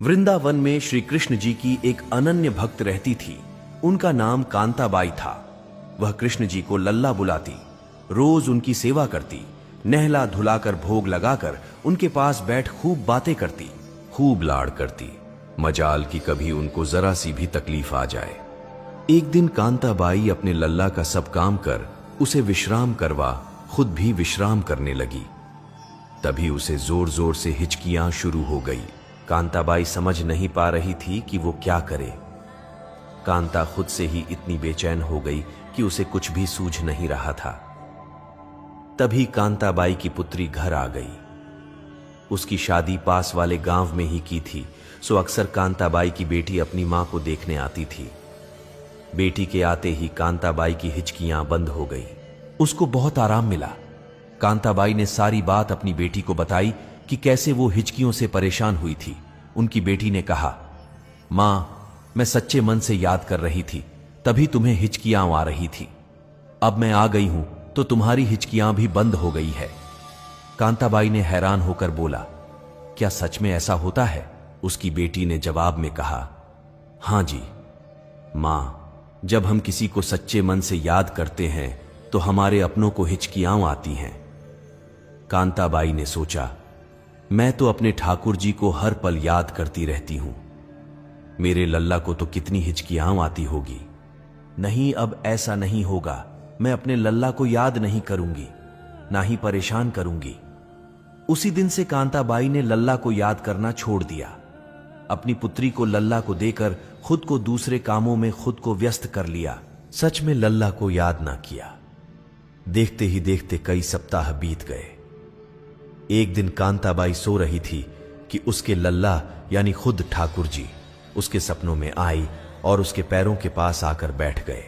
वृंदावन में श्री कृष्ण जी की एक अनन्य भक्त रहती थी। उनका नाम कांताबाई था। वह कृष्ण जी को लल्ला बुलाती, रोज उनकी सेवा करती, नहला धुलाकर भोग लगाकर उनके पास बैठ खूब बातें करती, खूब लाड़ करती। मजाल की कभी उनको जरा सी भी तकलीफ आ जाए। एक दिन कांताबाई अपने लल्ला का सब काम कर उसे विश्राम करवा खुद भी विश्राम करने लगी। तभी उसे जोर जोर से हिचकियां शुरू हो गई। कांताबाई समझ नहीं पा रही थी कि वो क्या करे। कांता खुद से ही इतनी बेचैन हो गई कि उसे कुछ भी सूझ नहीं रहा था। तभी कांताबाई की पुत्री घर आ गई। उसकी शादी पास वाले गांव में ही की थी, सो अक्सर कांताबाई की बेटी अपनी मां को देखने आती थी। बेटी के आते ही कांताबाई की हिचकियां बंद हो गई। उसको बहुत आराम मिला। कांताबाई ने सारी बात अपनी बेटी को बताई कि कैसे वो हिचकियों से परेशान हुई थी। उनकी बेटी ने कहा, मां, मैं सच्चे मन से याद कर रही थी, तभी तुम्हें हिचकियां आ रही थी। अब मैं आ गई हूं तो तुम्हारी हिचकियां भी बंद हो गई है। कांताबाई ने हैरान होकर बोला, क्या सच में ऐसा होता है? उसकी बेटी ने जवाब में कहा, हां जी मां, जब हम किसी को सच्चे मन से याद करते हैं तो हमारे अपनों को हिचकियां आती हैं। कांताबाई ने सोचा, मैं तो अपने ठाकुर जी को हर पल याद करती रहती हूं, मेरे लल्ला को तो कितनी हिचकियां आती होगी। नहीं, अब ऐसा नहीं होगा। मैं अपने लल्ला को याद नहीं करूंगी, ना ही परेशान करूंगी। उसी दिन से कांताबाई ने लल्ला को याद करना छोड़ दिया। अपनी पुत्री को लल्ला को देकर खुद को दूसरे कामों में खुद को व्यस्त कर लिया। सच में लल्ला को याद ना किया। देखते ही देखते कई सप्ताह बीत गए। एक दिन कांताबाई सो रही थी कि उसके लल्ला यानी खुद ठाकुर जी उसके सपनों में आई और उसके पैरों के पास आकर बैठ गए।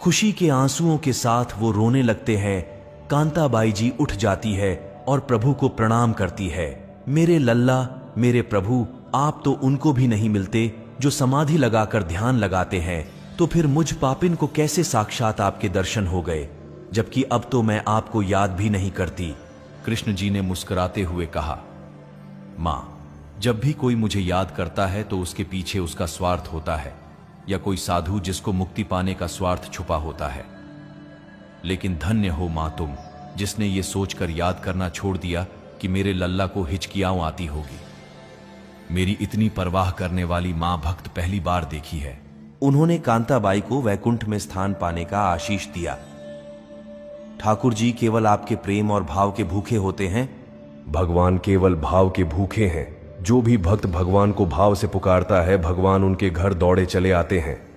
खुशी के आंसुओं के साथ वो रोने लगते हैं। कांताबाई जी उठ जाती है और प्रभु को प्रणाम करती है। मेरे लल्ला, मेरे प्रभु, आप तो उनको भी नहीं मिलते जो समाधि लगाकर ध्यान लगाते हैं, तो फिर मुझ पापिन को कैसे साक्षात आपके दर्शन हो गए, जबकि अब तो मैं आपको याद भी नहीं करती। कृष्ण जी ने मुस्कुराते हुए कहा, मां, जब भी कोई मुझे याद करता है तो उसके पीछे उसका स्वार्थ होता है, या कोई साधु जिसको मुक्ति पाने का स्वार्थ छुपा होता है। लेकिन धन्य हो मां तुम, जिसने ये सोचकर याद करना छोड़ दिया कि मेरे लल्ला को हिचकियां आती होगी। मेरी इतनी परवाह करने वाली मां भक्त पहली बार देखी है। उन्होंने कांताबाई को वैकुंठ में स्थान पाने का आशीष दिया। ठाकुर जी केवल आपके प्रेम और भाव के भूखे होते हैं। भगवान केवल भाव के भूखे हैं। जो भी भक्त भगवान को भाव से पुकारता है, भगवान उनके घर दौड़े चले आते हैं।